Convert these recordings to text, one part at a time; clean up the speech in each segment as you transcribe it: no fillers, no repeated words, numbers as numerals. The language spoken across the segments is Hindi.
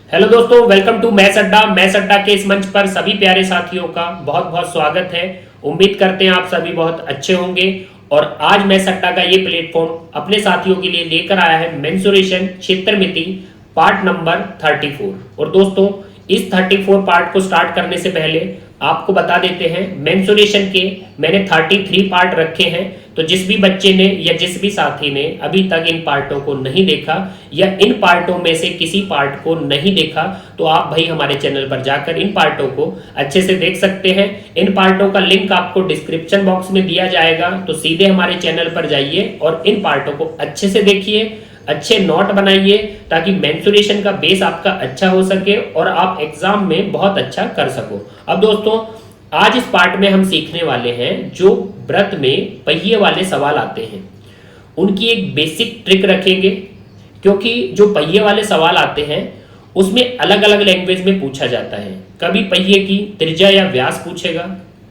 हेलो दोस्तों, वेलकम टू मैथ्स अड्डा। मैथ्स अड्डा के इस मंच पर सभी प्यारे साथियों का बहुत बहुत स्वागत है। उम्मीद करते हैं आप सभी बहुत अच्छे होंगे। और आज मैथ्स अड्डा का ये प्लेटफॉर्म अपने साथियों के लिए लेकर आया है मेंसुरेशन क्षेत्रमिति पार्ट नंबर 34। और दोस्तों, इस 34 पार्ट को स्टार्ट करने से पहले आपको बता देते हैं, मेंसुरेशन के मैंने 33 पार्ट रखे हैं। तो जिस भी बच्चे ने या जिस भी साथी ने अभी तक इन पार्टों को नहीं देखा या इन पार्टों में से किसी पार्ट को नहीं देखा, तो आप भाई हमारे चैनल पर जाकर इन पार्टों को अच्छे से देख सकते हैं। इन पार्टों का लिंक आपको डिस्क्रिप्शन बॉक्स में दिया जाएगा, तो सीधे हमारे चैनल पर जाइए और इन पार्टों को अच्छे से देखिए, अच्छे नोट बनाइए, ताकि मेंसुरेशन का बेस आपका अच्छा हो सके और आप एग्जाम में बहुत अच्छा कर सको। अब दोस्तों, आज इस पार्ट में हम सीखने वाले हैं जो व्रत में पहिए वाले सवाल आते हैं उनकी एक बेसिक ट्रिक रखेंगे। क्योंकि जो पहिए वाले सवाल आते हैं उसमें अलग अलग लैंग्वेज में पूछा जाता है। कभी पहिए की त्रिज्या या व्यास पूछेगा,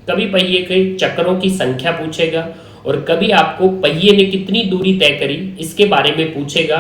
कभी पहिए के चक्रों की संख्या पूछेगा, और कभी आपको पहिए ने कितनी दूरी तय करी इसके बारे में पूछेगा।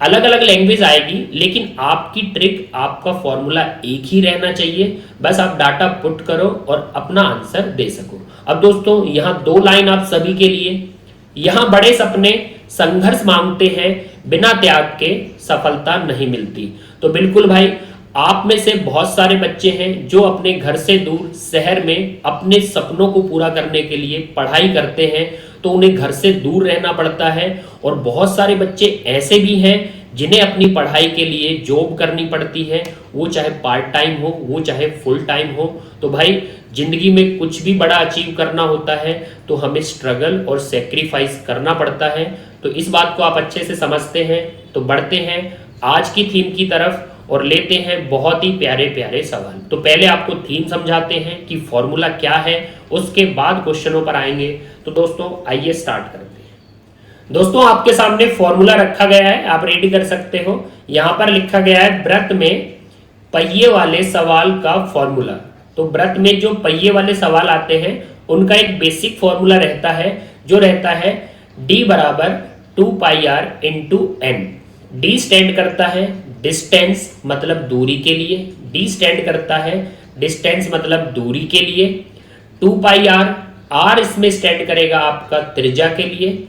अलग अलग लैंग्वेज आएगी, लेकिन आपकी ट्रिक, आपका फॉर्मूला एक ही रहना चाहिए। बस आप डाटा पुट करो और अपना आंसर दे सको। अब दोस्तों, यहाँ दो लाइन आप सभी के लिए। यहाँ बड़े सपने संघर्ष मांगते हैं, बिना त्याग के सफलता नहीं मिलती। तो बिल्कुल भाई, आप में से बहुत सारे बच्चे हैं जो अपने घर से दूर शहर में अपने सपनों को पूरा करने के लिए पढ़ाई करते हैं, तो उन्हें घर से दूर रहना पड़ता है। और बहुत सारे बच्चे ऐसे भी हैं जिन्हें अपनी पढ़ाई के लिए जॉब करनी पड़ती है, वो चाहे पार्ट टाइम हो, वो चाहे फुल टाइम हो। तो भाई, जिंदगी में कुछ भी बड़ा अचीव करना होता है तो हमें स्ट्रगल और सेक्रीफाइस करना पड़ता है। तो इस बात को आप अच्छे से समझते हैं। तो बढ़ते हैं आज की थीम की तरफ और लेते हैं बहुत ही प्यारे प्यारे सवाल। तो पहले आपको थीम समझाते हैं कि फॉर्मूला क्या है, उसके बाद क्वेश्चनों पर आएंगे। तो दोस्तों, आइए स्टार्ट करते हैं। दोस्तों, आपके सामने फॉर्मूला रखा गया है, आप रेडी कर सकते हो। यहां पर लिखा गया है व्रत में पहिए वाले सवाल का फॉर्मूला। तो व्रत में जो पहिए वाले सवाल आते हैं उनका एक बेसिक फॉर्मूला रहता है, जो रहता है d बराबर 2πr into N. D stand करता है डिस्टेंस मतलब दूरी के लिए, डी स्टैंड करता है डिस्टेंस मतलब दूरी के लिए। 2πr, आर इसमें स्टैंड करेगा आपका त्रिज्या के लिए।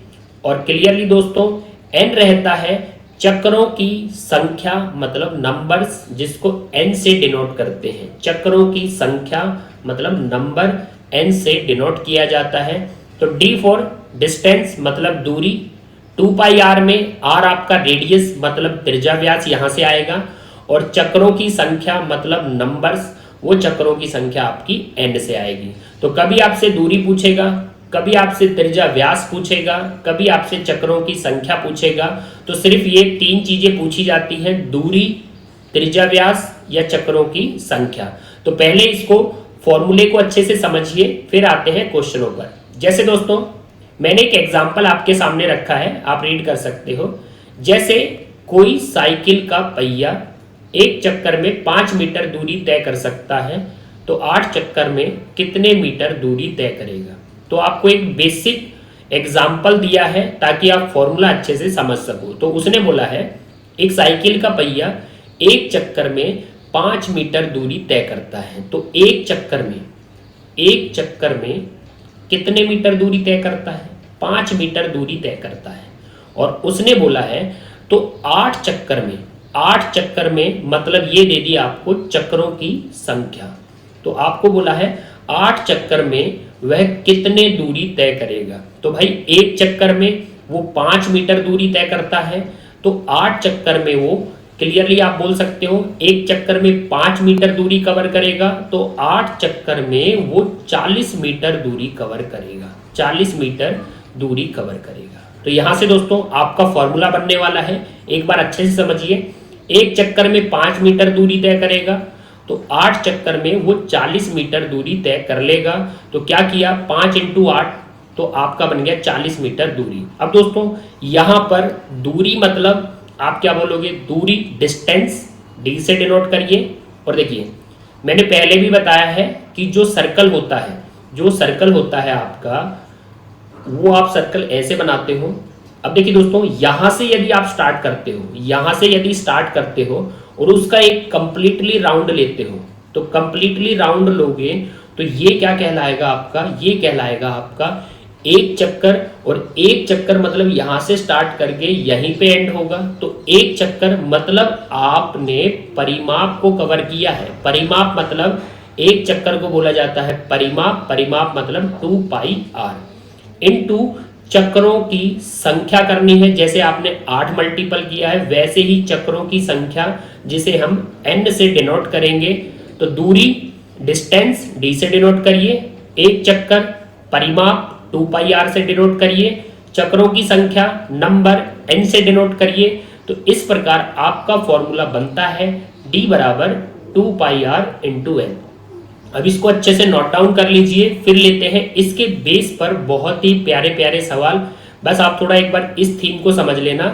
और क्लियरली दोस्तों, एन रहता है चक्रों की संख्या मतलब नंबर्स, जिसको एन से डिनोट करते हैं। चक्रों की संख्या मतलब नंबर एन से डिनोट किया जाता है। तो डी फॉर डिस्टेंस मतलब दूरी, 2πr में आर आपका रेडियस मतलब त्रिज्या व्यास यहां से आएगा, और चक्रों की संख्या मतलब नंबर्स, वो चक्रों की संख्या आपकी एन से आएगी। तो कभी आपसे दूरी पूछेगा, कभी आपसे त्रिज्या व्यास पूछेगा, कभी आपसे चक्रों की संख्या पूछेगा। तो सिर्फ ये तीन चीजें पूछी जाती हैं, दूरी, त्रिज्या व्यास या चक्रों की संख्या। तो पहले इसको फॉर्मूले को अच्छे से समझिए, फिर आते हैं क्वेश्चनों पर। जैसे दोस्तों, मैंने एक एग्जाम्पल आपके सामने रखा है, आप रीड कर सकते हो। जैसे कोई साइकिल का पहिया एक चक्कर में 5 मीटर दूरी तय कर सकता है, तो 8 चक्कर में कितने मीटर दूरी तय करेगा। तो आपको एक बेसिक एग्जाम्पल दिया है ताकि आप फॉर्मूला अच्छे से समझ सको। तो उसने बोला है एक साइकिल का पहिया एक चक्कर में 5 मीटर दूरी तय करता है, तो एक चक्कर में कितने मीटर दूरी तय करता है, 5 मीटर दूरी तय करता है। और उसने बोला है तो 8 चक्कर में मतलब ये दे दी आपको चक्रों की संख्या। तो आपको बोला है 8 चक्कर में वह कितने दूरी तय करेगा। तो भाई, एक चक्कर में वो 5 मीटर दूरी तय करता है, तो 8 चक्कर में वो, क्लियरली आप बोल सकते हो, एक चक्कर में 5 मीटर दूरी कवर करेगा, तो 8 चक्कर में वो 40 मीटर दूरी कवर करेगा, 40 मीटर दूरी कवर करेगा। तो यहां से दोस्तों आपका फॉर्मूला बनने वाला है, एक बार अच्छे से समझिए। एक चक्कर में 5 मीटर दूरी तय करेगा, तो 8 चक्कर में वो 40 मीटर दूरी तय कर लेगा। तो क्या किया, 5 इंटू 8, तो आपका बन गया 40 मीटर दूरी। अब दोस्तों, यहां पर दूरी मतलब आप क्या बोलोगे, दूरी डिस्टेंस, डी से डिनोट करिए। और देखिए, मैंने पहले भी बताया है कि जो सर्कल होता है आपका, वो आप सर्कल ऐसे बनाते हो। अब देखिए दोस्तों, यहां से यदि स्टार्ट करते हो और उसका एक कंप्लीटली राउंड लेते हो, तो कंप्लीटली राउंड लोगे तो ये क्या कहलाएगा आपका, ये कहलाएगा आपका एक चक्कर। और एक चक्कर मतलब यहां से स्टार्ट करके यहीं पे एंड होगा, तो एक चक्कर मतलब आपने परिमाप को कवर किया है। परिमाप मतलब एक चक्कर को बोला जाता है परिमाप। परिमाप मतलब 2 पाई आर इनटू चक्रों की संख्या करनी है। जैसे आपने 8 मल्टीपल किया है वैसे ही चक्रों की संख्या जिसे हम n से डिनोट करेंगे। तो दूरी डिस्टेंस d से डिनोट करिए, एक चक्कर परिमाप 2 पाई आर से डिनोट करिए, चक्रों की संख्या नंबर n से डिनोट करिए। तो इस प्रकार आपका फॉर्मूला बनता है d बराबर 2 पाई आर इंटू एन। अब इसको अच्छे से नोट डाउन कर लीजिए, फिर लेते हैं इसके बेस पर बहुत ही प्यारे प्यारे सवाल। बस आप थोड़ा एक बार इस थीम को समझ लेना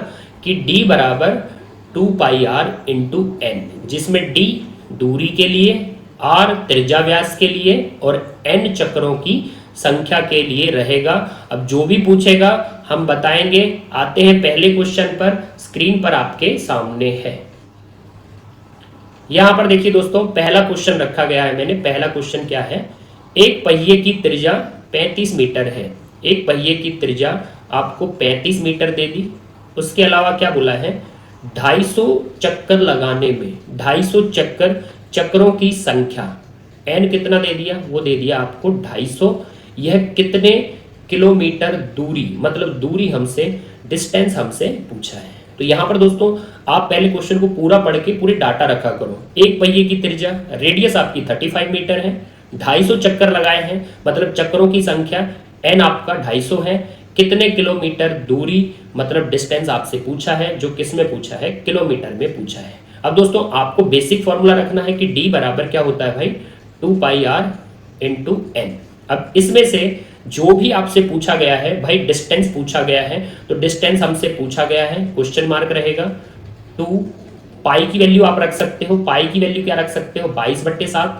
कि d बराबर 2 पाई आर इंटू एन, जिसमें d दूरी के लिए, r त्रिज्या व्यास के लिए और n चक्रों की संख्या के लिए रहेगा। अब जो भी पूछेगा हम बताएंगे। आते हैं पहले क्वेश्चन पर, स्क्रीन पर आपके सामने है। यहां पर देखिए दोस्तों, पहला क्वेश्चन रखा गया है मैंने। पहला क्वेश्चन क्या है, एक पहिए की त्रिज्या 35 मीटर है। एक पहिए की त्रिज्या आपको 35 मीटर दे दी। उसके अलावा क्या बोला है, 250 चक्कर लगाने में 250 चक्कर, चक्रों की संख्या n कितना दे दिया, वो दे दिया आपको 250। यह कितने किलोमीटर दूरी, मतलब दूरी हमसे, डिस्टेंस हमसे पूछा है। तो यहां पर दोस्तों आप पहले क्वेश्चन को पूरा पढ़ के पूरी डाटा रखा करो। एक पहिए की त्रिज्या, रेडियस आपकी 35 मीटर है, 250 चक्कर लगाए हैं मतलब चक्रों की संख्या n आपका 250 है। कितने किलोमीटर दूरी मतलब डिस्टेंस आपसे पूछा है, जो किस में पूछा है, किलोमीटर में पूछा है। अब दोस्तों आपको बेसिक फॉर्मूला रखना है कि d बराबर क्या होता है भाई, 2 पाई आर इंटू एन। अब इसमें से जो भी आपसे पूछा गया है भाई, डिस्टेंस पूछा गया है, तो डिस्टेंस हमसे पूछा गया है, क्वेश्चन मार्क रहेगा 2। पाई की वैल्यू आप रख सकते हो, पाई की वैल्यू क्या रख सकते हो, 22/7।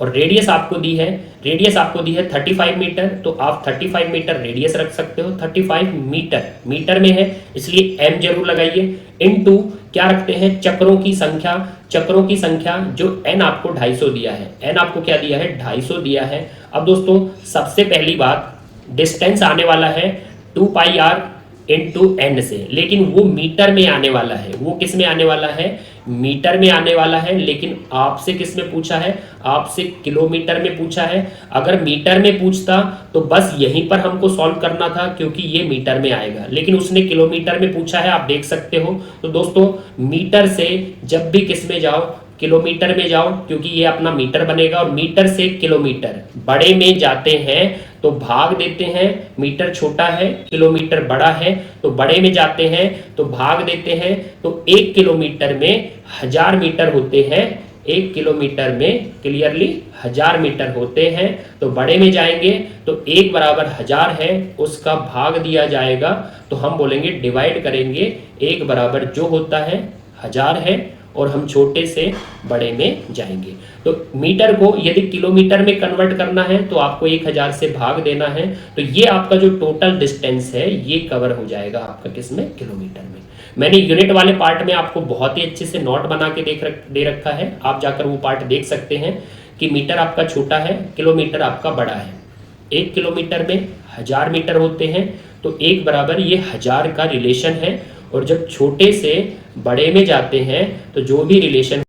और रेडियस आपको दी है, रेडियस आपको दी है 35 मीटर, तो आप 35 मीटर रेडियस रख सकते हो। 35 मीटर मीटर में है इसलिए m जरूर लगाइए, इनटू क्या रखते हैं, चक्रों की संख्या। चक्रों की संख्या जो n आपको 250 दिया है, n आपको क्या दिया है, 250 दिया है। अब दोस्तों सबसे पहली बात, डिस्टेंस आने वाला है 2 पाई आर इंटू एन से, लेकिन वो मीटर में आने वाला है। वो किस में आने वाला है, मीटर में आने वाला है। लेकिन आपसे किस में पूछा है, आपसे किलोमीटर में पूछा है। अगर मीटर में पूछता तो बस यहीं पर हमको सॉल्व करना था, क्योंकि ये मीटर में आएगा, लेकिन उसने किलोमीटर में पूछा है, आप देख सकते हो। तो दोस्तों मीटर से जब भी किस में जाओ, किलोमीटर में जाओ, क्योंकि ये अपना मीटर बनेगा। और मीटर से किलोमीटर बड़े में जाते हैं तो भाग देते हैं, मीटर छोटा है किलोमीटर बड़ा है, तो बड़े में जाते हैं तो भाग देते हैं। तो 1 किलोमीटर में 1000 मीटर होते हैं, 1 किलोमीटर में क्लियरली 1000 मीटर होते हैं। तो बड़े में जाएंगे तो 1 बराबर 1000 है, उसका भाग दिया जाएगा, तो हम बोलेंगे डिवाइड करेंगे, 1 बराबर जो होता है 1000 है, और हम छोटे से बड़े में जाएंगे। तो मीटर को यदि किलोमीटर में कन्वर्ट करना है तो आपको 1000 से भाग देना है। तो ये आपका जो टोटल डिस्टेंस है ये कवर हो जाएगा आपका किसमें, किलोमीटर में। मैंने यूनिट वाले पार्ट में आपको बहुत ही अच्छे से नोट बना के दे रखा है, आप जाकर वो पार्ट देख सकते हैं कि मीटर आपका छोटा है, किलोमीटर आपका बड़ा है। 1 किलोमीटर में 1000 मीटर होते हैं, तो 1 बराबर ये 1000 का रिलेशन है। और जब छोटे से बड़े में जाते हैं तो जो भी रिलेशन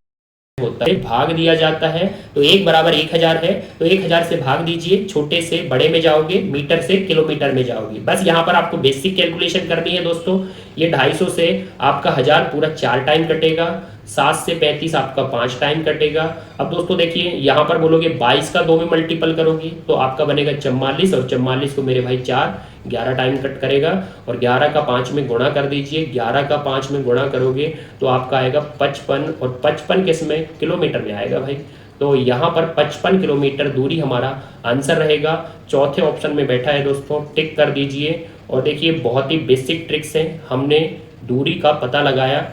होता है भाग दिया जाता है। तो 1 बराबर 1000 है, तो 1000 से भाग दीजिए, छोटे से बड़े में जाओगे, मीटर से किलोमीटर में जाओगे। बस यहाँ पर आपको बेसिक कैलकुलेशन करनी है दोस्तों। ये 250 से आपका 1000 पूरा 4 टाइम कटेगा, 7 से 35 आपका 5 टाइम कटेगा। अब दोस्तों देखिए यहाँ पर बोलोगे 22 का 2 में मल्टीपल करोगे तो आपका बनेगा 44, और 44 को मेरे भाई 4 11 टाइम कट करेगा, और 11 का 5 में गुणा कर दीजिए। 11 का 5 में गुणा करोगे तो आपका आएगा 55, और 55 किस में, किलोमीटर में आएगा भाई। तो यहाँ पर 55 किलोमीटर दूरी हमारा आंसर रहेगा। चौथे ऑप्शन में बैठा है दोस्तों, टिक कर दीजिए। और देखिए बहुत ही बेसिक ट्रिक्स हैं, हमने दूरी का पता लगाया।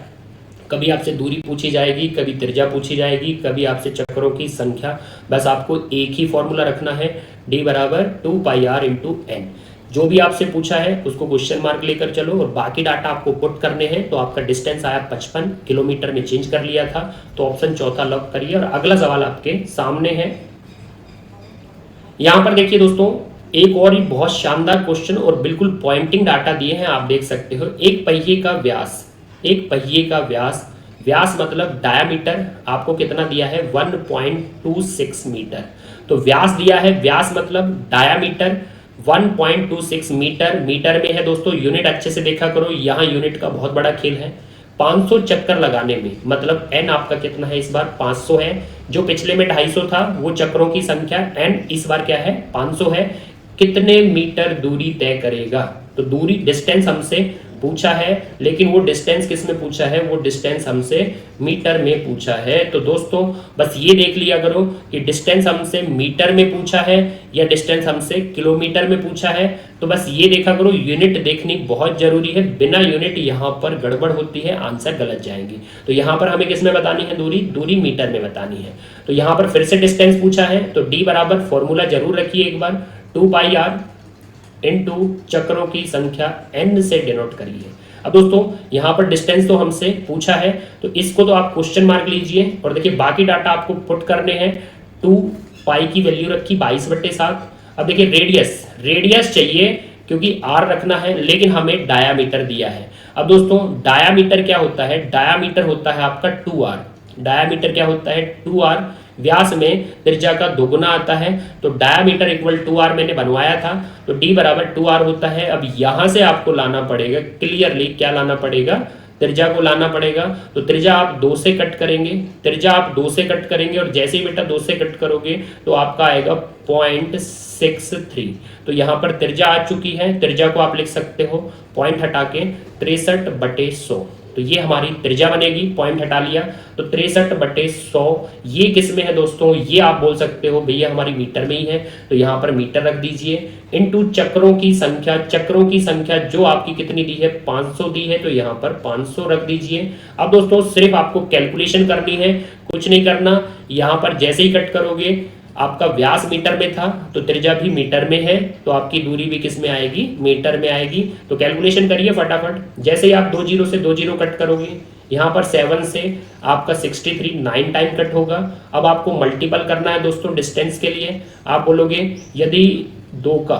कभी आपसे दूरी पूछी जाएगी, कभी त्रिज्या पूछी जाएगी, कभी आपसे चक्रों की संख्या। बस आपको एक ही फॉर्मूला रखना है, d बराबर 2 पाई आर इंटू एन। जो भी आपसे पूछा है उसको क्वेश्चन मार्क लेकर चलो और बाकी डाटा आपको पुट करने हैं। तो आपका डिस्टेंस आया 55 किलोमीटर में चेंज कर लिया था, तो ऑप्शन चौथा लॉक करिए और अगला सवाल आपके सामने है। यहां पर देखिए दोस्तों, एक और ही बहुत शानदार क्वेश्चन और बिल्कुल पॉइंटिंग डाटा दिए हैं, आप देख सकते हो। एक पहिए का व्यास, एक पहिए का व्यास, व्यास मतलब डायामीटर आपको कितना दिया है 1.26 मीटर। तो व्यास दिया है, व्यास मतलब डायामीटर 1.26 मीटर, मीटर में है दोस्तों। यूनिट अच्छे से देखा करो, यहाँ यूनिट का बहुत बड़ा खेल है। 500 चक्कर लगाने में, मतलब n आपका कितना है इस बार 500 है। जो पिछले में 250 था वो चक्रों की संख्या, n इस बार क्या है 500 है। कितने मीटर दूरी तय करेगा? तो दूरी डिस्टेंस हमसे पूछा है, लेकिन वो डिस्टेंस किस में पूछा है? वो डिस्टेंस हमसे मीटर में पूछा है। तो दोस्तों बस ये देख लिया करो कि डिस्टेंस हमसे मीटर में पूछा है या डिस्टेंस हमसे किलोमीटर में पूछा है। तो बस ये देखा करो, यूनिट देखनी बहुत जरूरी है। बिना यूनिट यहाँ पर गड़बड़ होती है, आंसर गलत जाएंगे। तो यहाँ पर हमें किस में बतानी है दूरी? दूरी मीटर में बतानी है। तो यहाँ पर फिर से डिस्टेंस पूछा है, तो डी बराबर फॉर्मूला जरूर रखिए एक बार, 2πr इनटू चक्रों की संख्या n से डिनोट करिए। अब दोस्तों यहाँ पर डिस्टेंस तो हमसे पूछा है, तो इसको तो आप क्वेश्चन मार्क लीजिए और देखिए बाकी डाटा आपको पुट करने हैं। 2π की वैल्यू रखी 22/7। अब देखिए रेडियस, रेडियस चाहिए क्योंकि r रखना है, लेकिन हमें डायामीटर दिया है। अब दोस्तों डायामीटर क्या होता है? डायामीटर होता है आपका 2r। डायामीटर क्या होता है? 2r। व्यास में त्रिज्या का दोगुना आता है, तो डायामीटर इक्वल 2r मैंने बनवाया था, तो d बराबर 2r होता है। अब यहां से आपको लाना पड़ेगा क्लियरली, क्या लाना पड़ेगा? त्रिज्या को लाना पड़ेगा। तो त्रिज्या आप 2 से कट करेंगे, त्रिज्या आप 2 से कट करेंगे और जैसे ही बेटा 2 से कट करोगे तो आपका आएगा 0.63। तो यहाँ पर त्रिज्या आ चुकी है, त्रिज्या को आप लिख सकते हो पॉइंट हटा के 63/100। तो ये हमारी त्रिज्या बनेगी, पॉइंट हटा लिया तो 63/100। ये किस में है दोस्तों? ये आप बोल सकते हो भैया हमारी मीटर में ही है, तो यहाँ पर मीटर रख दीजिए। इनटू चक्रों की संख्या, चक्रों की संख्या जो आपकी कितनी दी है 500 दी है, तो यहाँ पर 500 रख दीजिए। अब दोस्तों सिर्फ आपको कैलकुलेशन करनी है, कुछ नहीं करना। यहाँ पर जैसे ही कट करोगे, आपका व्यास मीटर में था तो त्रिज्या भी मीटर में है, तो आपकी दूरी भी किस में आएगी? मीटर में आएगी। तो कैलकुलेशन करिए फटाफट। जैसे ही आप 2 0 से 2 0 कट करोगे, यहाँ पर 7 से आपका 63 9 टाइम कट होगा। अब आपको मल्टीपल करना है दोस्तों डिस्टेंस के लिए। आप बोलोगे यदि 2 का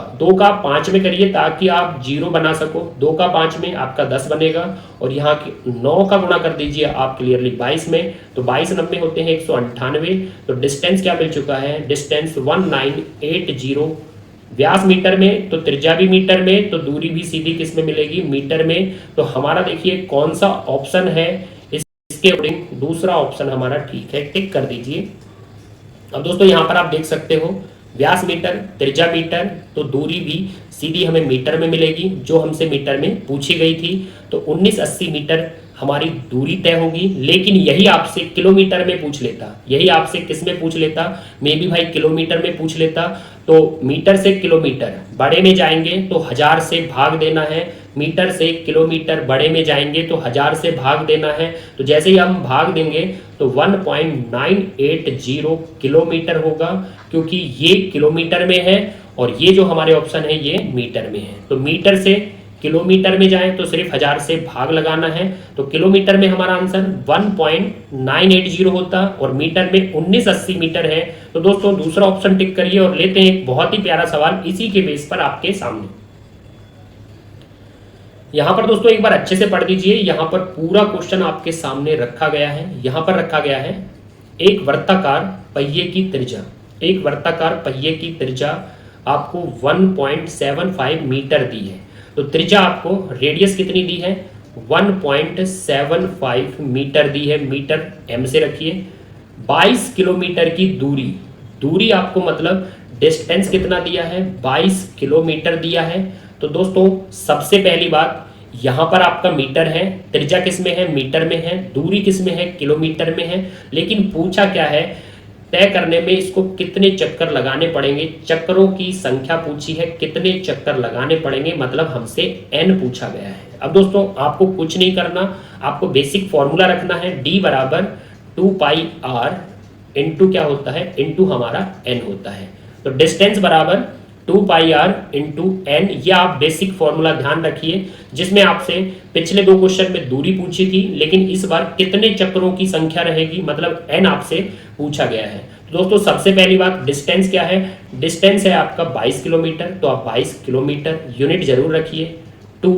5 में करिए ताकि आप 0 बना सको। 2 का 5 में आपका 10 बनेगा और यहाँ 9 का गुणा कर दीजिए आप क्लियरली 22 में, तो 22 90 होते हैं 198। तो डिस्टेंस क्या मिल चुका है? डिस्टेंस 1980। व्यास मीटर में तो त्रिज्या भी मीटर में, तो दूरी भी सीधी किस में मिलेगी? मीटर में। तो हमारा देखिए कौन सा ऑप्शन है इसके अकॉर्डिंग? दूसरा ऑप्शन हमारा ठीक है, टिक कर दीजिए। अब दोस्तों यहाँ पर आप देख सकते हो व्यास मीटर, त्रिज्या मीटर, तो दूरी भी सीधी हमें मीटर में मिलेगी जो हमसे मीटर में पूछी गई थी। तो 1980 मीटर हमारी दूरी तय होगी। लेकिन यही आपसे किलोमीटर में पूछ लेता, यही आपसे किस में पूछ लेता? मे बी भाई किलोमीटर में पूछ लेता। तो मीटर से किलोमीटर बड़े में जाएंगे तो 1000 से भाग देना है, मीटर से किलोमीटर बड़े में जाएंगे तो 1000 से भाग देना है। तो जैसे ही हम भाग देंगे तो 1.980 किलोमीटर होगा, क्योंकि ये किलोमीटर में है और ये जो हमारे ऑप्शन है ये मीटर में है। तो मीटर से किलोमीटर में जाए तो सिर्फ 1000 से भाग लगाना है, तो किलोमीटर में हमारा आंसर 1.980 होता और मीटर में 1980 मीटर है। तो दोस्तों दूसरा ऑप्शन टिक करिए और लेते हैं एक बहुत ही प्यारा सवाल इसी के बेस पर आपके सामने। यहां पर दोस्तों एक बार अच्छे से पढ़ दीजिए, यहां पर पूरा क्वेश्चन आपके सामने रखा गया है। यहां पर रखा गया है एक वर्ताकार पहिए की त्रिज्या, एक वर्ताकार पहिए की त्रिज्या आपको 1.75 मीटर दी है। तो त्रिज्या आपको रेडियस कितनी दी है? 1.75 मीटर दी है, मीटर m से रखिए। 22 किलोमीटर की दूरी, दूरी आपको मतलब डिस्टेंस कितना दिया है? 22 किलोमीटर दिया है। तो दोस्तों सबसे पहली बात, यहां पर आपका मीटर है, त्रिज्या किस में है? मीटर में है, दूरी किस में है? किलोमीटर में है। लेकिन पूछा क्या है? तय करने में इसको कितने चक्कर लगाने पड़ेंगे, चक्करों की संख्या पूछी है, कितने चक्कर लगाने पड़ेंगे, मतलब हमसे n पूछा गया है। अब दोस्तों आपको कुछ नहीं करना, आपको बेसिक फॉर्मूला रखना है, d बराबर 2πr इंटू क्या होता है? इंटू हमारा n होता है। तो डिस्टेंस बराबर 2πr इंटू एन। ये आप बेसिक फॉर्मूला ध्यान रखिए, जिसमें आपसे पिछले 2 क्वेश्चन में दूरी पूछी थी, लेकिन इस बार कितने चक्रों की संख्या रहेगी, मतलब एन आपसे पूछा गया है। तो दोस्तों सबसे पहली बात, डिस्टेंस क्या है? डिस्टेंस है आपका 22 किलोमीटर, तो आप 22 किलोमीटर यूनिट जरूर रखिए। 2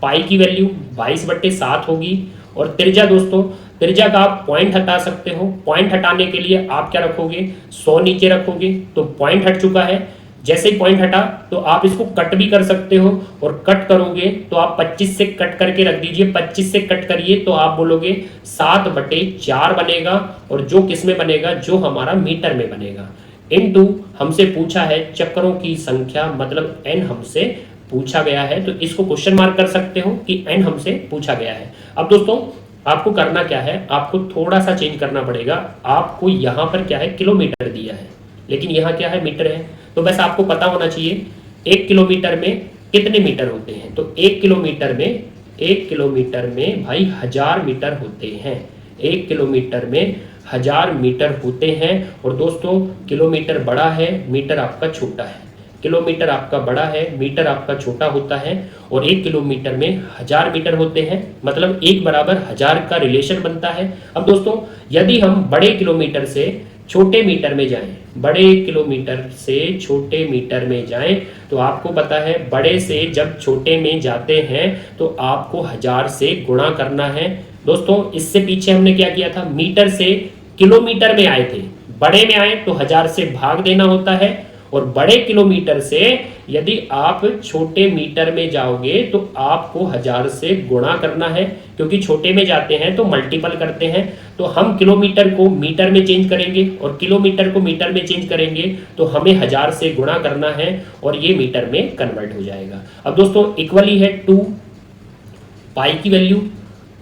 पाई की वैल्यू 22/7 होगी। और त्रिज्या दोस्तों, त्रिज्या का आप पॉइंट हटा सकते हो। पॉइंट हटाने के लिए आप क्या रखोगे? 100 नीचे रखोगे, तो पॉइंट हट चुका है। जैसे ही पॉइंट हटा तो आप इसको कट भी कर सकते हो, और कट करोगे तो आप 25 से कट करके रख दीजिए। 25 से कट करिए तो आप बोलोगे 7/4 बनेगा, और जो किस में बनेगा? जो हमारा मीटर में बनेगा। इनटू हमसे पूछा है चक्रों की संख्या, मतलब एन हमसे पूछा गया है, तो इसको क्वेश्चन मार्क कर सकते हो कि एन हमसे पूछा गया है। अब दोस्तों आपको करना क्या है? आपको थोड़ा सा चेंज करना पड़ेगा। आपको यहाँ पर क्या है? किलोमीटर दिया है, लेकिन यहाँ क्या है? मीटर है। तो बस आपको पता होना चाहिए 1 किलोमीटर में कितने मीटर होते हैं। तो 1 किलोमीटर में भाई 1000 मीटर होते हैं। 1 किलोमीटर में 1000 मीटर होते हैं। और दोस्तों किलोमीटर बड़ा है, मीटर आपका छोटा है। किलोमीटर आपका बड़ा है, मीटर आपका छोटा होता है। और 1 किलोमीटर में 1000 मीटर होते हैं, मतलब 1 बराबर 1000 का रिलेशन बनता है। अब दोस्तों यदि हम बड़े किलोमीटर से छोटे मीटर में जाएं, बड़े किलोमीटर से छोटे मीटर में जाएं, तो आपको पता है बड़े से जब छोटे में जाते हैं तो आपको 1000 से गुणा करना है। दोस्तों इससे पीछे हमने क्या किया था? मीटर से किलोमीटर में आए थे, बड़े में आए तो 1000 से भाग देना होता है। और बड़े किलोमीटर से यदि आप छोटे मीटर में जाओगे तो आपको 1000 से गुणा करना है, क्योंकि छोटे में जाते हैं तो मल्टीपल करते हैं। तो हम किलोमीटर को मीटर में चेंज करेंगे, और किलोमीटर को मीटर में चेंज करेंगे तो हमें 1000 से गुणा करना है, और ये मीटर में कन्वर्ट हो जाएगा। अब दोस्तों इक्वली है 2 पाई की वैल्यू,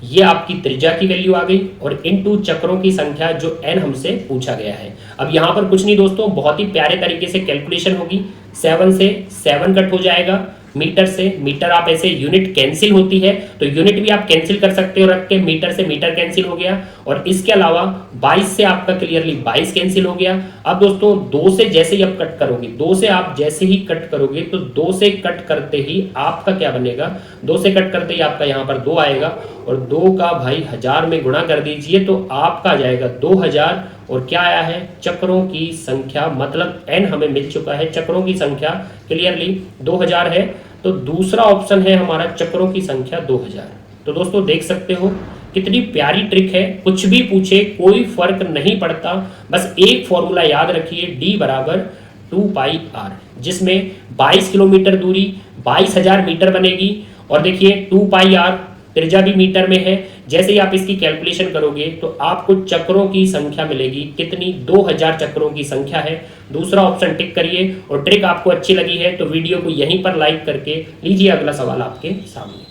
ये आपकी त्रिज्या की वैल्यू आ गई, और इनटू चक्रों की संख्या जो एन हमसे पूछा गया है। अब यहाँ पर कुछ नहीं दोस्तों, बहुत ही प्यारे तरीके से कैलकुलेशन होगी। 7 से 7 कट हो जाएगा, मीटर से मीटर आप ऐसे यूनिट कैंसिल होती है तो यूनिट भी आप कैंसिल कर सकते हो रख के। मीटर से मीटर कैंसिल हो गया, और इसके अलावा 22 से आपका क्लियरली 22 कैंसिल हो गया। अब दोस्तों 2 से जैसे ही आप कट करोगे, 2 से आप जैसे ही कट करोगे तो 2 से कट करते ही आपका क्या बनेगा? 2 से कट करते ही आपका यहाँ पर 2 आएगा, और 2 का भाई 1000 में गुणा कर दीजिए तो आपका आ जाएगा 2000। और क्या आया है? चक्रों की संख्या, मतलब एन हमें मिल चुका है। चक्रों की संख्या क्लियरली 2000 है, तो दूसरा ऑप्शन है हमारा चक्रों की संख्या 2000। तो दोस्तों देख सकते हो कितनी प्यारी ट्रिक है। कुछ भी पूछे कोई फर्क नहीं पड़ता, बस एक फॉर्मूला याद रखिए, D बराबर 2πr, जिसमें 22 किलोमीटर दूरी 22,000 मीटर बनेगी। और देखिए 2πr त्रिज्या भी मीटर में है। जैसे ही आप इसकी कैलकुलेशन करोगे तो आपको चक्रों की संख्या मिलेगी कितनी? 2000 चक्रों की संख्या है। दूसरा ऑप्शन टिक करिए, और ट्रिक आपको अच्छी लगी है तो वीडियो को यहीं पर लाइक करके लीजिए अगला सवाल आपके सामने।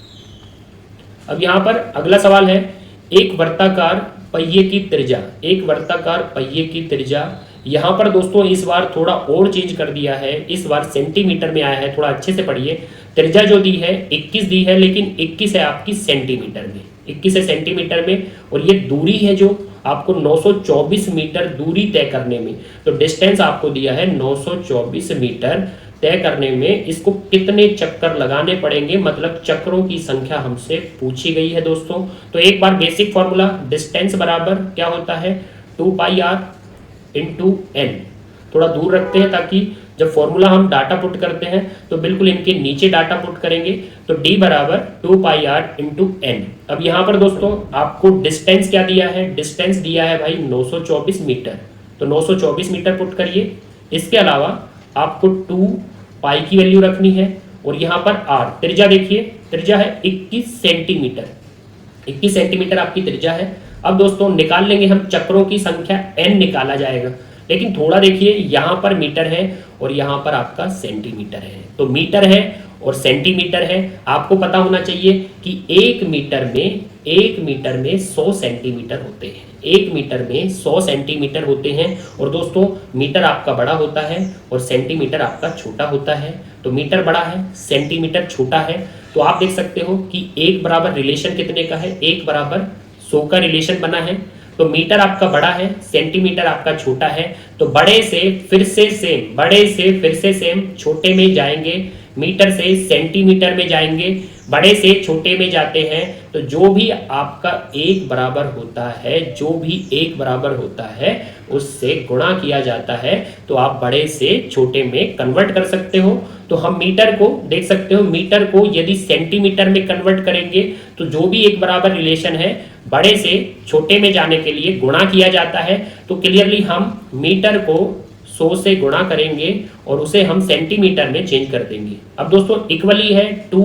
अब यहाँ पर अगला सवाल है, एक वर्ताकार पहिए की त्रिज्या, एक वर्ताकार पहिए की त्रिज्या। यहाँ पर दोस्तों इस बार थोड़ा और चेंज कर दिया है, इस बार सेंटीमीटर में आया है, थोड़ा अच्छे से पढ़िए। त्रिज्या जो दी है 21 दी है, लेकिन 21 है आपकी सेंटीमीटर में, 21 है सेंटीमीटर में। और ये दूरी है जो आपको 924 मीटर दूरी तय करने में, तो डिस्टेंस आपको दिया है 924 मीटर तय करने में इसको कितने चक्कर लगाने पड़ेंगे, मतलब चक्रों की संख्या हमसे पूछी गई है दोस्तों। तो एक बार बेसिक फॉर्मूला, डिस्टेंस बराबर क्या होता है? 2πr into N. थोड़ा दूर रखते हैं ताकि जब फॉर्मूला हम डाटा पुट करते हैं तो बिल्कुल इनके नीचे डाटा पुट करेंगे। तो D बराबर 2πr इंटू एन। अब यहाँ पर दोस्तों आपको डिस्टेंस क्या दिया है? डिस्टेंस दिया है भाई 924 मीटर, तो 924 मीटर पुट करिए। इसके अलावा आपको 2 पाई की वैल्यू रखनी है, और यहाँ पर r त्रिज्या देखिए, त्रिज्या है 21 सेंटीमीटर, 21 सेंटीमीटर आपकी त्रिज्या है। अब दोस्तों निकाल लेंगे हम चक्रों की संख्या, n निकाला जाएगा, लेकिन थोड़ा देखिए यहाँ पर मीटर है और यहाँ पर आपका सेंटीमीटर है। तो मीटर है और सेंटीमीटर है। आपको पता होना चाहिए कि 1 मीटर में 100 सेंटीमीटर होते हैं, 1 मीटर में 100 सेंटीमीटर होते हैं। और दोस्तों मीटर आपका बड़ा होता है और सेंटीमीटर आपका छोटा होता है। तो मीटर बड़ा है, सेंटीमीटर छोटा है। तो आप देख सकते हो कि 1 बराबर रिलेशन कितने का है? 1 बराबर 100 का रिलेशन बना है। तो मीटर आपका बड़ा है, सेंटीमीटर आपका छोटा है, तो बड़े से फिर से सेम, बड़े से फिर से सेम, छोटे में जाएंगे, मीटर से सेंटीमीटर में जाएंगे, बड़े से छोटे में जाते हैं, तो जो भी आपका एक बराबर होता है, जो भी एक बराबर होता है उससे गुणा किया जाता है, तो आप बड़े से छोटे में कन्वर्ट कर सकते हो। तो हम मीटर को देख सकते हो, मीटर को यदि सेंटीमीटर में कन्वर्ट करेंगे तो जो भी एक बराबर रिलेशन है बड़े से छोटे में जाने के लिए गुणा किया जाता है। तो क्लियरली हम मीटर को 100 से गुणा करेंगे और उसे हम सेंटीमीटर में चेंज कर देंगे। अब दोस्तों इक्वली है 2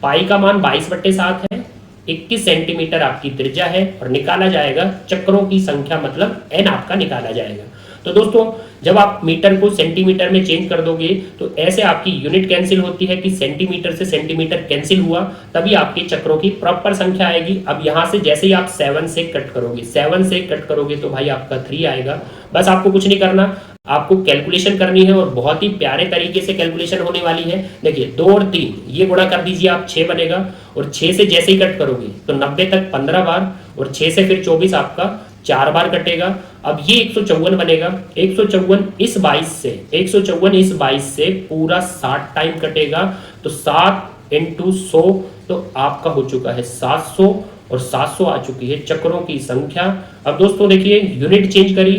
पाई का मान 22/7 है, 21 सेंटीमीटर आपकी त्रिज्या है और निकाला जाएगा चक्रों की संख्या, मतलब n आपका निकाला जाएगा। तो दोस्तों जब आप मीटर को सेंटीमीटर में चेंज कर दोगे तो ऐसे आपकी यूनिट कैंसिल होती है कि सेंटीमीटर से सेंटीमीटर कैंसिल हुआ, तभी आपके चक्रों की प्रॉपर संख्या आएगी। अब यहाँ से जैसे ही आप 7 से कट करोगे, 7 से कट करोगे तो भाई आपका 3 आएगा। बस आपको कुछ नहीं करना, आपको कैलकुलेशन करनी है और बहुत ही प्यारे तरीके से कैलकुलेशन होने वाली है। देखिए 2 और 3 ये गुणा कर दीजिए आप, 6 बनेगा, और 6 से जैसे ही कट करोगे तो 90 तक 15 बार, और 6 से फिर 24 आपका 4 बार कटेगा। अब ये 154 बनेगा, 154 इस 22 से, 154 इस 22 से पूरा 60 टाइम कटेगा, तो 7 × 100 तो आपका हो चुका है 700, और 700 आ चुकी है चक्रों की संख्या। अब दोस्तों देखिए यूनिट चेंज करी,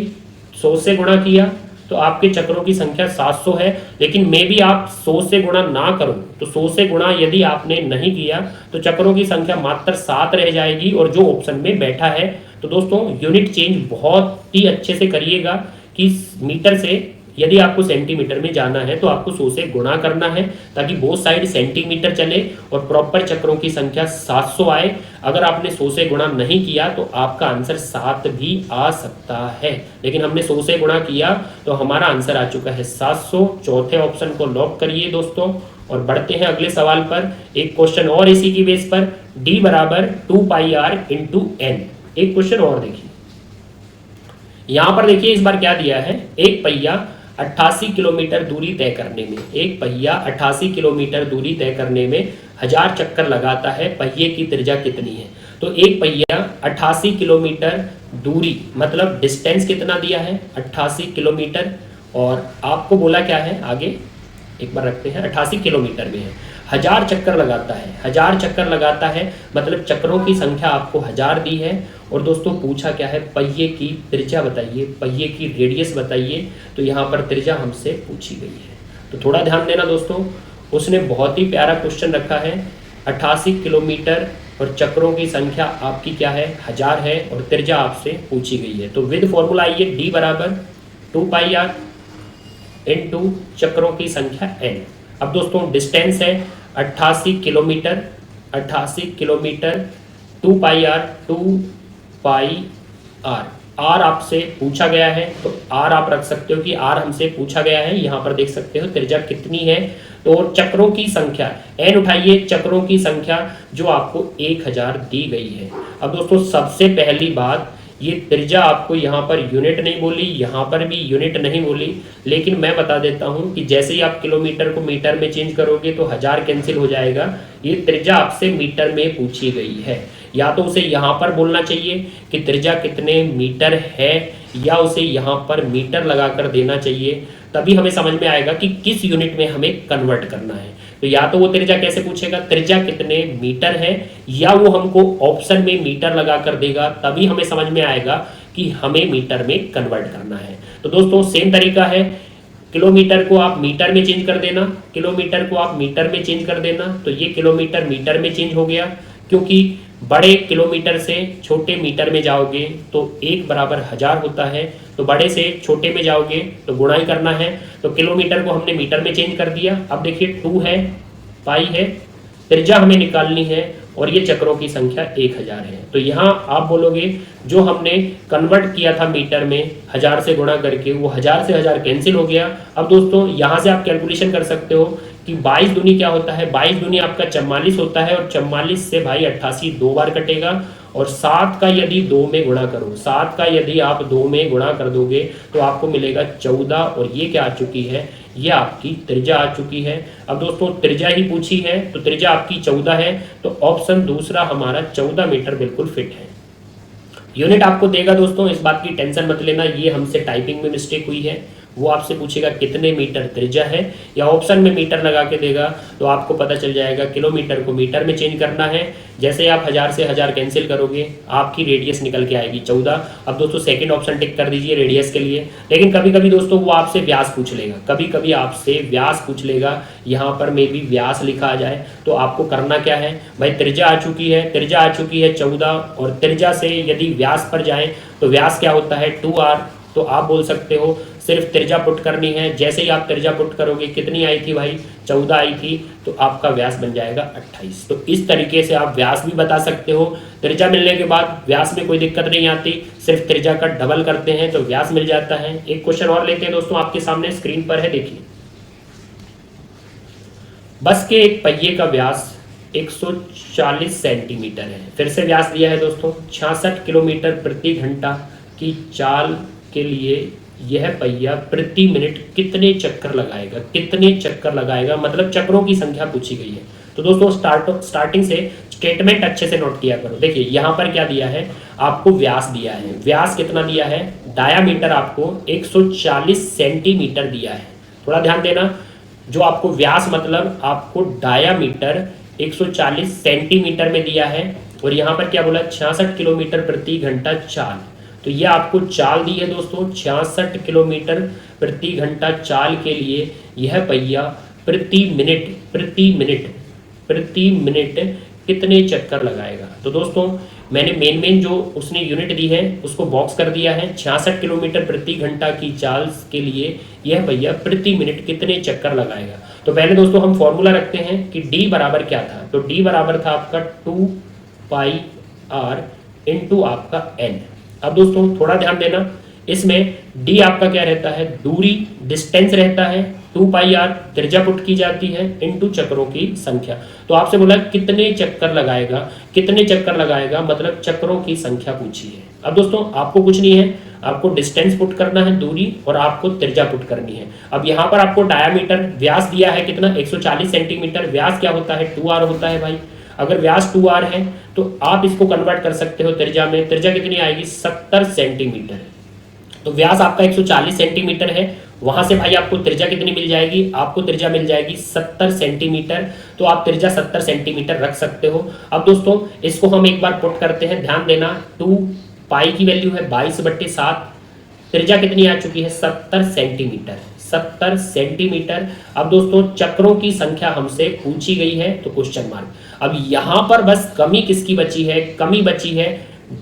100 से गुणा किया तो आपके चक्रों की संख्या 700 है, लेकिन मे भी आप 100 से गुणा ना करो, तो 100 से गुणा यदि आपने नहीं किया तो चक्रों की संख्या मात्र 7 रह जाएगी, और जो ऑप्शन में बैठा है। तो दोस्तों यूनिट चेंज बहुत ही अच्छे से करिएगा कि मीटर से यदि आपको सेंटीमीटर में जाना है तो आपको 100 से गुणा करना है, ताकि बोथ साइड सेंटीमीटर चले और प्रॉपर चक्रों की संख्या 700 आए। अगर आपने 100 से गुणा नहीं किया तो आपका आंसर 7 भी आ सकता है, लेकिन हमने 100 से गुणा किया तो हमारा आंसर आ चुका है 700। चौथे ऑप्शन को लॉक करिए दोस्तों, और बढ़ते हैं अगले सवाल पर। एक क्वेश्चन और इसी की बेस पर, d बराबर 2πr × n। एक क्वेश्चन और देखिए, यहां पर देखिए इस बार क्या दिया है, एक पहिया 88 किलोमीटर दूरी तय करने में, एक पहिया 88 किलोमीटर दूरी तय करने में 1000 चक्कर लगाता है, पहिए की त्रिज्या कितनी है। तो एक पहिया 88 किलोमीटर दूरी, मतलब डिस्टेंस कितना दिया है 88 किलोमीटर, और आपको बोला क्या है आगे, एक बार रखते हैं, 88 किलोमीटर में है, 1000 चक्कर लगाता है, 1000 चक्कर लगाता है, मतलब चक्रों की संख्या आपको 1000 दी है। और दोस्तों पूछा क्या है, पहिए की त्रिज्या बताइए, पहिए की रेडियस बताइए। तो यहाँ पर त्रिज्या हमसे पूछी गई है, तो थोड़ा ध्यान देना दोस्तों, उसने बहुत ही प्यारा क्वेश्चन रखा है। 88 किलोमीटर और चक्रों की संख्या आपकी क्या है 1000 है, और त्रिज्या आपसे पूछी गई है। तो विद फॉर्मूला आइए, d बराबर 2πr × चक्रों की संख्या n। अब दोस्तों डिस्टेंस है 88 kilometre, 88 kilometre 2πr, 2πr, r आपसे पूछा गया है तो r आप रख सकते हो कि r हमसे पूछा गया है। यहाँ पर देख सकते हो त्रिज्या कितनी है, तो चक्रों की संख्या n उठाइए, चक्रों की संख्या जो आपको 1000 दी गई है। अब दोस्तों सबसे पहली बात, ये त्रिज्या आपको यहाँ पर यूनिट नहीं बोली, यहाँ पर भी यूनिट नहीं बोली, लेकिन मैं बता देता हूँ कि जैसे ही आप किलोमीटर को मीटर में चेंज करोगे तो 1000 कैंसिल हो जाएगा। ये त्रिज्या आपसे मीटर में पूछी गई है, या तो उसे यहाँ पर बोलना चाहिए कि त्रिज्या कितने मीटर है, या उसे यहाँ पर मीटर लगाकर देना चाहिए, तभी हमें समझ में आएगा कि किस यूनिट में हमें कन्वर्ट करना है। तो या तो वो त्रिज्या कैसे पूछेगा, त्रिज्या कितने मीटर है, या वो हमको ऑप्शन में मीटर लगा कर देगा, तभी हमें समझ में आएगा कि हमें मीटर में कन्वर्ट करना है। तो दोस्तों सेम तरीका है, किलोमीटर को आप मीटर में चेंज कर देना, किलोमीटर को आप मीटर में चेंज कर देना, तो ये किलोमीटर मीटर में चेंज हो गया, क्योंकि बड़े किलोमीटर से छोटे मीटर में जाओगे तो 1 बराबर 1000 होता है, तो बड़े से छोटे में जाओगे तो गुणा ही करना है। तो किलोमीटर को हमने मीटर में चेंज कर दिया। अब देखिए 2 है, पाई है, त्रिज्या हमें निकालनी है, और ये चक्रों की संख्या 1000 है। तो यहाँ आप बोलोगे जो हमने कन्वर्ट किया था मीटर में 1000 से गुणा करके, वो 1000 से 1000 कैंसिल हो गया। अब दोस्तों यहाँ से आप कैलकुलेशन कर सकते हो कि 22 दूनी क्या होता है, 22 दूनी आपका 44 होता है, और 44 से भाई 88 2 बार कटेगा, और 7 का यदि 2 में गुणा करो, 7 का यदि आप 2 में गुणा कर दोगे तो आपको मिलेगा 14, और ये क्या आ चुकी है, ये आपकी त्रिज्या आ चुकी है। अब दोस्तों त्रिज्या ही पूछी है तो त्रिज्या आपकी 14 है, तो ऑप्शन दूसरा हमारा 14 मीटर बिल्कुल फिट है। यूनिट आपको देगा दोस्तों, इस बात की टेंशन मत लेना, ये हमसे टाइपिंग में मिस्टेक हुई है। वो आपसे पूछेगा कितने मीटर त्रिज्या है, या ऑप्शन में मीटर लगा के देगा तो आपको पता चल जाएगा किलोमीटर को मीटर में चेंज करना है। जैसे आप 1000 से 1000 कैंसिल करोगे आपकी रेडियस निकल के आएगी 14। अब दोस्तों सेकंड ऑप्शन टिक कर दीजिए रेडियस के लिए। लेकिन कभी कभी दोस्तों वो आपसे व्यास पूछ लेगा, कभी कभी आपसे व्यास पूछ लेगा, यहाँ पर मे भी व्यास लिखा आ जाए। तो आपको करना क्या है भाई, त्रिज्या आ चुकी है, त्रिज्या आ चुकी है 14, और त्रिज्या से यदि व्यास पर जाएं तो व्यास क्या होता है 2r। तो आप बोल सकते हो सिर्फ त्रिज्या पुट करनी है। जैसे ही आप त्रिज्या पुट करोगे, कितनी आई थी भाई 14 आई थी, तो आपका व्यास बन जाएगा 28। तो इस तरीके से आप व्यास भी बता सकते हो। त्रिज्या मिलने के बाद व्यास में कोई दिक्कत नहीं आती, सिर्फ त्रिज्या का डबल करते हैं तो व्यास मिल जाता है। एक क्वेश्चन और लेते हैं दोस्तों, आपके सामने स्क्रीन पर है, देखिए। बस के एक पहिए का व्यास 140 सेंटीमीटर है। फिर से व्यास दिया है दोस्तों, 66 किलोमीटर प्रति घंटा की चाल के लिए यह पहिया प्रति मिनट कितने चक्कर लगाएगा, कितने चक्कर लगाएगा, मतलब चक्रों की संख्या पूछी गई है। तो दोस्तों स्टार्टिंग से स्टेटमेंट अच्छे से नोट किया करो। देखिए यहाँ पर क्या दिया है, आपको व्यास दिया है। व्यास कितना दिया है, डायामीटर आपको 140 सेंटीमीटर दिया है। थोड़ा ध्यान देना, जो आपको व्यास मतलब आपको डायामीटर 140 सेंटीमीटर में दिया है, और यहाँ पर क्या बोला 66 किलोमीटर प्रति घंटा चाल। तो ये आपको चाल दी है दोस्तों, 66 किलोमीटर प्रति घंटा चाल के लिए यह पहिया प्रति मिनट कितने चक्कर लगाएगा। तो दोस्तों मैंने मेन जो उसने यूनिट दी है उसको बॉक्स कर दिया है। 66 किलोमीटर प्रति घंटा की चाल के लिए यह पहिया प्रति मिनट कितने चक्कर लगाएगा। तो पहले दोस्तों हम फॉर्मूला रखते हैं कि d बराबर क्या था। तो d बराबर था आपका 2 पाई r इंटू आपका n। अब दोस्तों थोड़ा ध्यान देना, इसमें d आपका क्या रहता है, दूरी, डिस्टेंस रहता है, 2 पाई r त्रिज्या पुट की जाती है इनटू चक्रों की संख्या। तो आपसे बोला कितने चक्कर लगाएगा, कितने चक्कर लगाएगा मतलब चक्रों की संख्या पूछी है। अब दोस्तों आपको कुछ नहीं है, आपको डिस्टेंस पुट करना है दूरी, और आपको त्रिज्या पुट करनी है। अब यहाँ पर आपको डायामीटर व्यास दिया है कितना 140 सेंटीमीटर, व्यास क्या होता है 2r होता है भाई। अगर व्यास 2r है तो आप इसको कन्वर्ट कर सकते हो त्रिज्या में। त्रिज्या कितनी आएगी 70 सेंटीमीटर। तो व्यास आपका 140 सेंटीमीटर है, वहां से भाई आपको त्रिज्या कितनी मिल जाएगी, आपको त्रिज्या मिल जाएगी 70 सेंटीमीटर। तो आप त्रिज्या 70 सेंटीमीटर रख सकते हो। अब दोस्तों इसको हम एक बार पुट करते हैं, ध्यान देना, 2 पाई की वैल्यू है 22/7, त्रिज्या कितनी आ चुकी है 70 सेंटीमीटर, 70 सेंटीमीटर। अब दोस्तों चक्रों की संख्या हमसे पूछी गई है तो क्वेश्चन मार्क। अब यहां पर बस कमी किसकी बची है, कमी बची है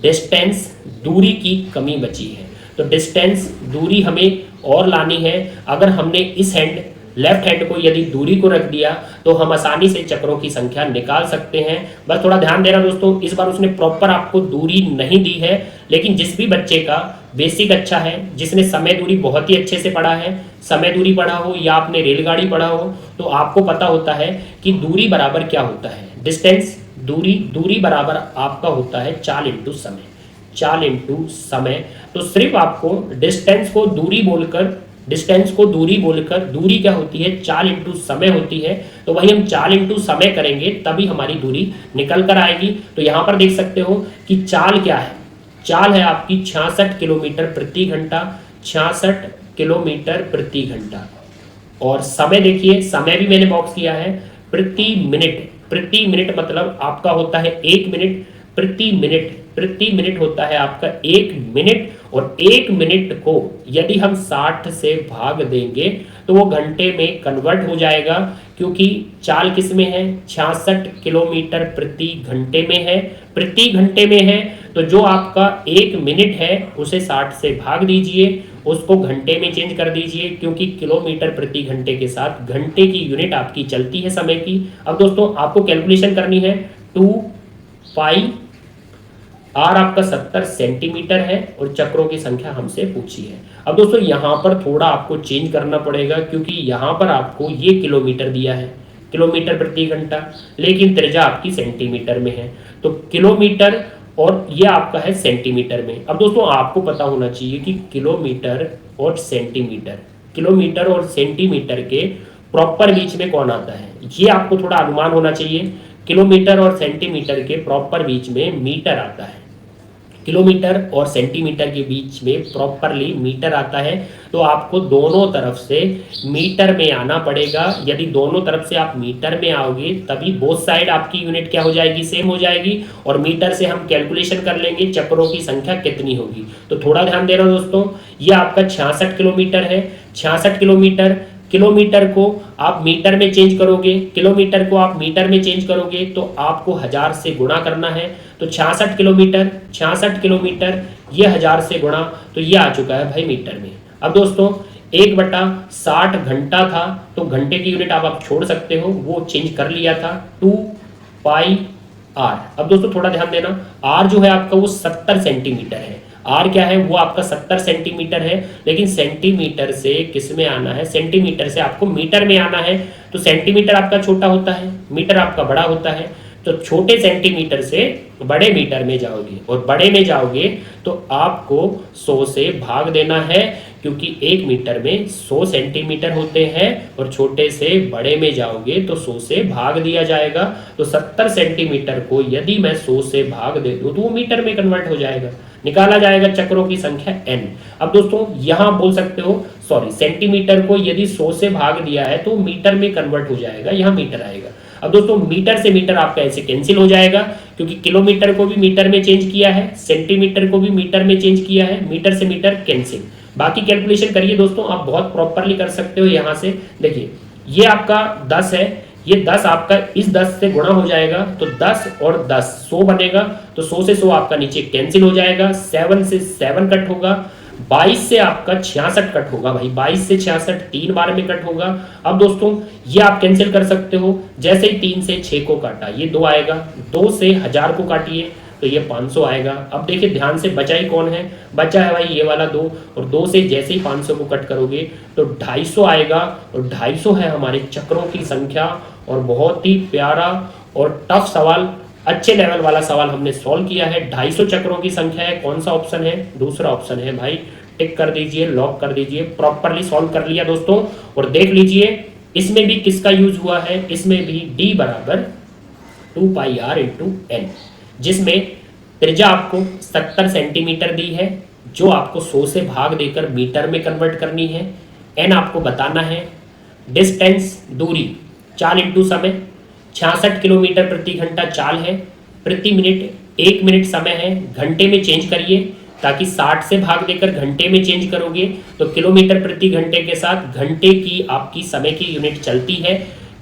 डिस्टेंस, दूरी की कमी बची है। तो डिस्टेंस, दूरी हमें और लानी है। अगर हमने इस हैंड लेफ्ट हैंड को यदि दूरी को रख दिया तो हम आसानी से चक्रों की संख्या निकाल सकते हैं। बस थोड़ा ध्यान देना दोस्तों, इस बार उसने प्रॉपर आपको दूरी नहीं दी है, लेकिन जिस भी बच्चे का बेसिक अच्छा है, जिसने समय दूरी बहुत ही अच्छे से पढ़ा है, समय दूरी पढ़ा हो या आपने रेलगाड़ी पढ़ा हो, तो आपको पता होता है कि दूरी बराबर क्या होता है, डिस्टेंस, दूरी बराबर आपका होता है चाल इंटू समय, चाल इंटू समय। तो सिर्फ आपको डिस्टेंस को दूरी बोलकर दूरी क्या होती है चाल इंटू समय होती है। तो वही हम चाल इंटू समय करेंगे तभी हमारी दूरी निकल कर आएगी। तो यहां पर देख सकते हो कि चाल क्या है, चाल है आपकी 66 किलोमीटर प्रति घंटा, 66 किलोमीटर प्रति घंटा। और समय देखिए, समय भी मैंने बॉक्स किया है प्रति मिनट, प्रति मिनट मतलब आपका होता है 1 मिनट, प्रति मिनट होता है आपका 1 मिनट। और 1 मिनट को यदि हम 60 से भाग देंगे तो वो घंटे में कन्वर्ट हो जाएगा, क्योंकि चाल किस में है 66 किलोमीटर प्रति घंटे में है, प्रति घंटे में है। तो जो आपका 1 मिनट है उसे 60 से भाग दीजिए, उसको घंटे में चेंज कर दीजिए, क्योंकि किलोमीटर प्रति घंटे के साथ घंटे की यूनिट आपकी चलती है समय की। अब दोस्तों आपको कैलकुलेशन करनी है, 2 पाई आर आपका 70 सेंटीमीटर है और चक्रों की संख्या हमसे पूछी है। अब दोस्तों यहां पर थोड़ा आपको चेंज करना पड़ेगा, क्योंकि यहां पर आपको ये किलोमीटर दिया है, किलोमीटर प्रति घंटा, लेकिन त्रिज्या आपकी सेंटीमीटर में है। तो किलोमीटर और ये आपका है सेंटीमीटर में। अब दोस्तों आपको पता होना चाहिए कि किलोमीटर और सेंटीमीटर के प्रॉपर बीच में कौन आता है, ये आपको थोड़ा अनुमान होना चाहिए। किलोमीटर और सेंटीमीटर के प्रॉपर बीच में मीटर आता है। किलोमीटर और सेंटीमीटर के बीच में प्रॉपरली मीटर आता है, तो आपको दोनों तरफ से मीटर में आना पड़ेगा। यदि दोनों तरफ से आप मीटर में आओगे तभी बोथ साइड आपकी यूनिट क्या हो जाएगी, सेम हो जाएगी, और मीटर से हम कैलकुलेशन कर लेंगे चक्रों की संख्या कितनी होगी। तो थोड़ा ध्यान दे रहा हूं दोस्तों, ये आपका 66 किलोमीटर है। 66 किलोमीटर, किलोमीटर को आप मीटर में चेंज करोगे, किलोमीटर को आप मीटर में चेंज करोगे तो आपको 1000 से गुणा करना है। तो 66 किलोमीटर, 66 किलोमीटर ये 1000 से गुणा, तो ये आ चुका है भाई मीटर में। अब दोस्तों 1/60 घंटा था, तो घंटे की यूनिट आप छोड़ सकते हो, वो चेंज कर लिया था 2πr। अब दोस्तों थोड़ा ध्यान देना, r जो है आपका वो 70 सेंटीमीटर है। आर क्या है, वो आपका 70 सेंटीमीटर है, लेकिन सेंटीमीटर से किस में आना है, सेंटीमीटर से आपको मीटर में आना है। तो सेंटीमीटर आपका छोटा होता है, मीटर आपका बड़ा होता है, तो छोटे सेंटीमीटर से बड़े मीटर में जाओगे, और बड़े में जाओगे तो आपको 100 से भाग देना है, क्योंकि 1 मीटर में 100 सेंटीमीटर होते हैं, और छोटे से बड़े में जाओगे तो 100 से भाग दिया जाएगा। तो 70 सेंटीमीटर को यदि मैं 100 से भाग दे दूं तो वो मीटर में कन्वर्ट हो जाएगा, निकाला जाएगा चक्रों की संख्या n। अब दोस्तों यहां बोल सकते हो, सॉरी, सेंटीमीटर को यदि 100 से भाग दिया है तो मीटर में कन्वर्ट हो जाएगा, यहां मीटर आएगा। अब दोस्तों मीटर से मीटर आपका ऐसे कैंसिल हो जाएगा, क्योंकि किलोमीटर को भी मीटर में चेंज किया है, सेंटीमीटर को भी मीटर में चेंज किया है, मीटर से मीटर कैंसिल। बाकी कैलकुलेशन करिए दोस्तों, आप बहुत प्रॉपरली कर सकते हो। यहाँ से देखिए, ये आपका 10 है, ये 10 आपका इस 10 से गुणा हो जाएगा, तो 10 और 10 100 बनेगा, तो 100 से 100 आपका नीचे कैंसिल हो जाएगा, 7 से 7 कट होगा, 22 से आपका 66 कट होगा भाई, 22 से 66 3 बार में कट होगा। अब दोस्तों ये आप कैंसिल कर सकते हो, जैसे ही 3 से 6 को काटा ये 2 आएगा, 2 से 1000 को काटिए तो ये 500 आएगा। अब देखिए ध्यान से, बचा ही कौन है, बचा है भाई ये वाला 2, और 2 से जैसे ही 500 को कट करोगे तो 250 आएगा, और 250 है हमारे चक्रों की संख्या। और बहुत ही प्यारा और टफ सवाल, अच्छे लेवल वाला सवाल हमने सॉल्व किया है। 250 चक्रों की संख्या है, कौन सा ऑप्शन है, दूसरा ऑप्शन है भाई, टिक कर दीजिए, लॉक कर दीजिए। प्रॉपरली सॉल्व कर लिया दोस्तों, और देख लीजिए इसमें भी किसका यूज हुआ है, इसमें भी d बराबर 2πr इंटू n, जिसमें त्रिज्या आपको 70 सेंटीमीटर दी है, जो आपको 100 से भाग देकर मीटर में कन्वर्ट करनी है। n आपको बताना है, डिस्टेंस दूरी, चाल इंटू समय, 66 किलोमीटर प्रति घंटा चाल है, प्रति मिनट 1 मिनट समय है, घंटे में चेंज करिए, ताकि 60 से भाग देकर घंटे में चेंज करोगे तो किलोमीटर प्रति घंटे के साथ घंटे की आपकी समय की यूनिट चलती है।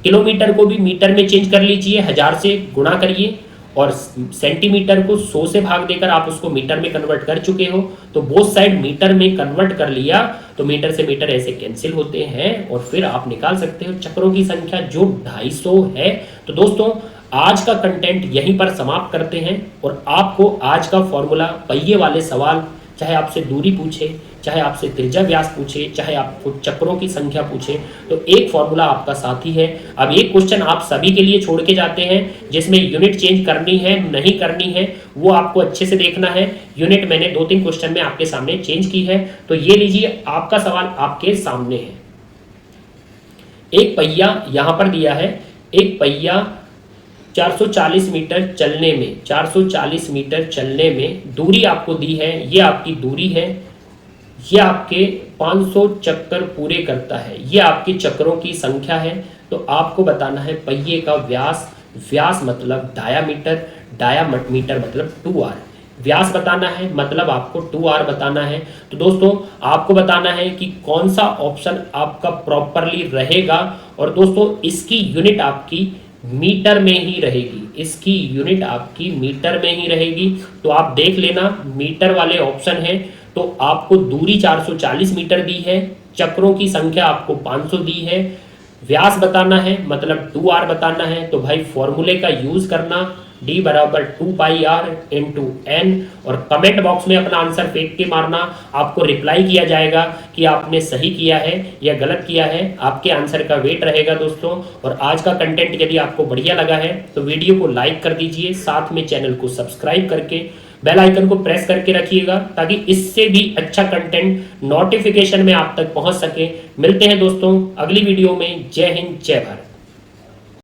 किलोमीटर को भी मीटर में चेंज कर लीजिए, 1000 से गुणा करिए, और सेंटीमीटर को 100 से भाग देकर आप उसको मीटर में कन्वर्ट कर चुके हो, तो बोथ साइड मीटर में कन्वर्ट कर लिया, तो मीटर से मीटर ऐसे कैंसिल होते हैं, और फिर आप निकाल सकते हो चक्रों की संख्या जो 250 है। तो दोस्तों आज का कंटेंट यहीं पर समाप्त करते हैं, और आपको आज का फॉर्मूला, पहिए वाले सवाल, चाहे आपसे दूरी पूछे, चाहे आपसे त्रिज्या व्यास पूछे, चाहे आपको चक्रों की संख्या पूछे, तो एक फॉर्मूला आपका साथी है। अब एक क्वेश्चन आप सभी के लिए छोड़ के जाते हैं, जिसमें यूनिट चेंज करनी है नहीं करनी है वो आपको अच्छे से देखना है। यूनिट मैंने 2-3 क्वेश्चन में आपके सामने चेंज की है। तो ये लीजिए, आपका सवाल आपके सामने है। एक पहिया यहां पर दिया है, एक पहिया 440 मीटर चलने में, 440 मीटर चलने में दूरी आपको दी है, ये आपकी दूरी है, ये आपके 500 चक्कर पूरे करता है, ये आपके चक्रों की संख्या है। तो आपको बताना है पहिए का व्यास, व्यास मतलब डायामीटर, डायामीटर मतलब 2r, व्यास बताना है, मतलब आपको 2r बताना है। तो दोस्तों आपको बताना है कि कौन सा ऑप्शन आपका प्रॉपरली रहेगा, और दोस्तों इसकी यूनिट आपकी मीटर में ही रहेगी, इसकी यूनिट आपकी मीटर में ही रहेगी। तो आप देख लेना, मीटर वाले ऑप्शन है, तो आपको दूरी 440 मीटर दी है, चक्रों की संख्या आपको 500 दी है, व्यास बताना है मतलब 2r बताना है। तो भाई फॉर्मूले का यूज करना, d बराबर 2πr इंटू n, और कमेंट बॉक्स में अपना आंसर फेंक के मारना, आपको रिप्लाई किया जाएगा कि आपने सही किया है या गलत किया है। आपके आंसर का वेट रहेगा दोस्तों। और आज का कंटेंट यदि आपको बढ़िया लगा है तो वीडियो को लाइक कर दीजिए, साथ में चैनल को सब्सक्राइब करके बेल आइकन को प्रेस करके रखिएगा, ताकि इससे भी अच्छा कंटेंट नोटिफिकेशन में आप तक पहुंच सके। मिलते हैं दोस्तों अगली वीडियो में। जय हिंद, जय भारत।